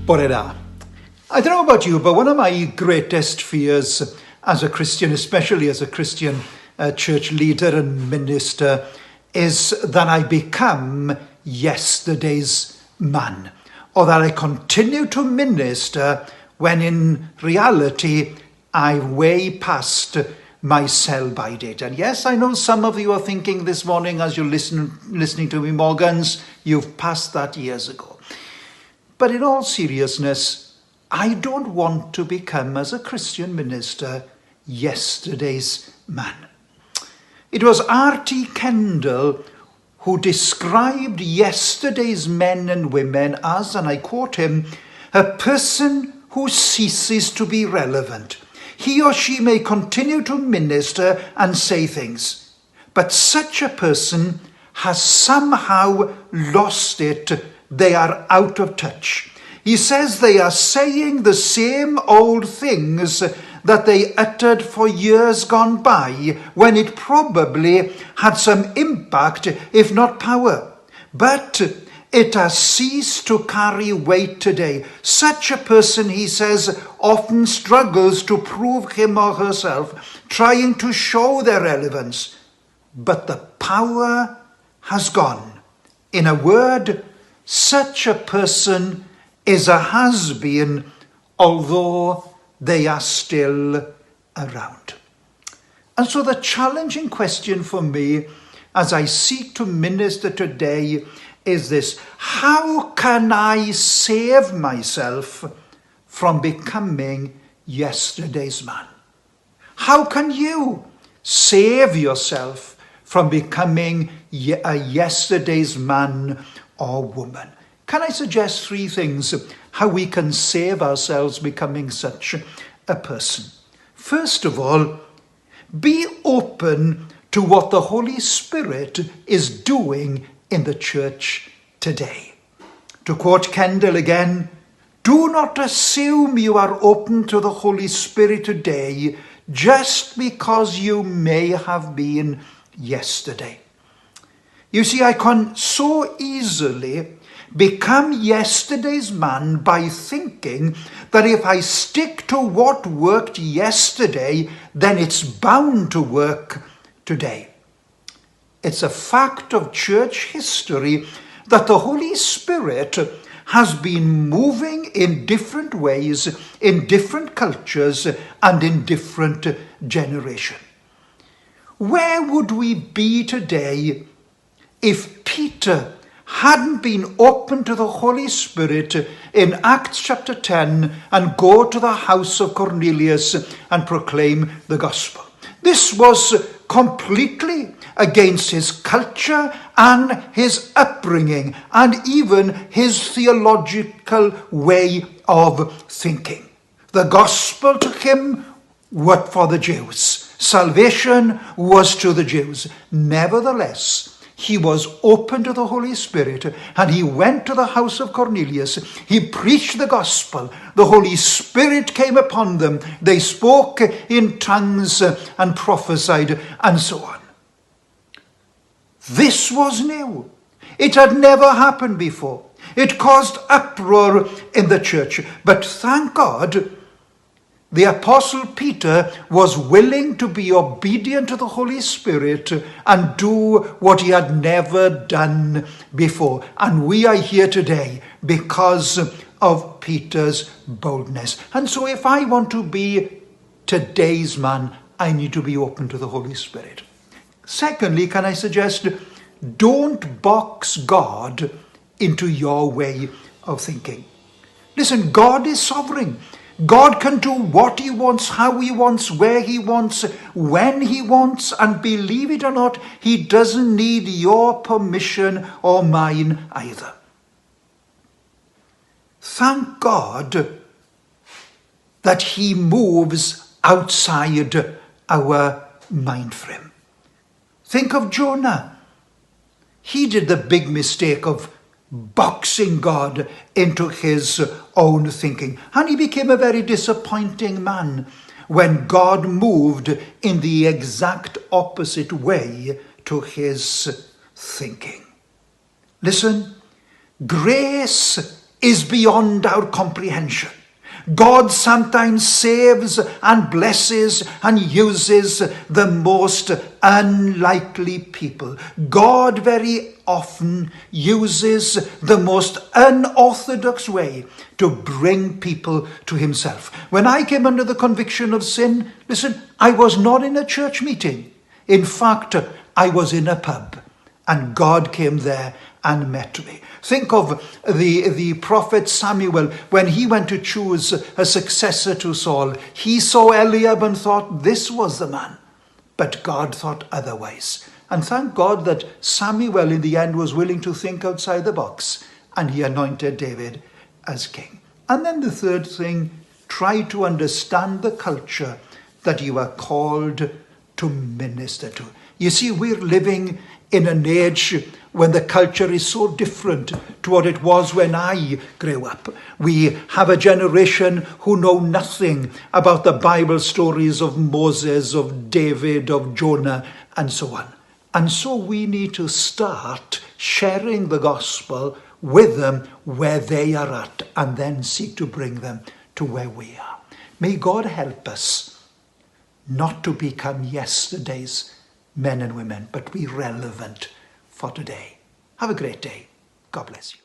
Bore da. I don't know about you, but one of my greatest fears as a Christian, especially as a Christian church leader and minister, is that I become yesterday's man, or that I continue to minister when in reality I way past my sell-by date. And yes, I know some of you are thinking this morning as you're listening to me, Morgans, you've passed that years ago. But in all seriousness, I don't want to become, as a Christian minister, yesterday's man. It was R.T. Kendall who described yesterday's men and women as, and I quote him, a person who ceases to be relevant. He or she may continue to minister and say things, but such a person has somehow lost it. They are out of touch. He says they are saying the same old things that they uttered for years gone by, when it probably had some impact, if not power. But it has ceased to carry weight today. Such a person, he says, often struggles to prove him or herself, trying to show their relevance. But the power has gone. In a word, such a person is a has-been, although they are still around. And so the challenging question for me as I seek to minister today is this: how can I save myself from becoming yesterday's man? How can you save yourself from becoming a yesterday's man or woman? Can I suggest three things how we can save ourselves becoming such a person? First of all, be open to what the Holy Spirit is doing in the church today. To quote Kendall again, do not assume you are open to the Holy Spirit today just because you may have been yesterday. You see, I can so easily become yesterday's man by thinking that if I stick to what worked yesterday, then it's bound to work today. It's a fact of church history that the Holy Spirit has been moving in different ways, in different cultures, and in different generations. Where would we be today if Peter hadn't been open to the Holy Spirit in Acts chapter 10 and go to the house of Cornelius and proclaim the gospel? This was completely against his culture and his upbringing and even his theological way of thinking. The gospel to him was for the Jews. Salvation was to the Jews. Nevertheless, he was open to the Holy Spirit, and he went to the house of Cornelius. He preached the gospel. The Holy Spirit came upon them. They spoke in tongues and prophesied, and so on. This was new. It had never happened before. It caused uproar in the church. But thank God, the Apostle Peter was willing to be obedient to the Holy Spirit and do what he had never done before. And we are here today because of Peter's boldness. And so if I want to be today's man, I need to be open to the Holy Spirit. Secondly, can I suggest, don't box God into your way of thinking. Listen, God is sovereign. God can do what he wants, how he wants, where he wants, when he wants, and believe it or not, he doesn't need your permission or mine either. Thank God that he moves outside our mind frame. Think of Jonah. He did the big mistake of boxing God into his own thinking. And he became a very disappointing man when God moved in the exact opposite way to his thinking. Listen, grace is beyond our comprehension. God sometimes saves and blesses and uses the most unlikely people. God very often uses the most unorthodox way to bring people to himself. When I came under the conviction of sin, listen, I was not in a church meeting. In fact, I was in a pub, and God came there and met me. Think of the prophet Samuel. When he went to choose a successor to Saul, he saw Eliab and thought this was the man. But God thought otherwise. And thank God that Samuel in the end was willing to think outside the box, and he anointed David as king. And then the third thing, try to understand the culture that you are called to minister to. You see, we're living in an age when the culture is so different to what it was when I grew up. We have a generation who know nothing about the Bible stories of Moses, of David, of Jonah, and so on. And so we need to start sharing the gospel with them where they are at, and then seek to bring them to where we are. May God help us not to become yesterday's men and women, but be relevant for today. Have a great day. God bless you.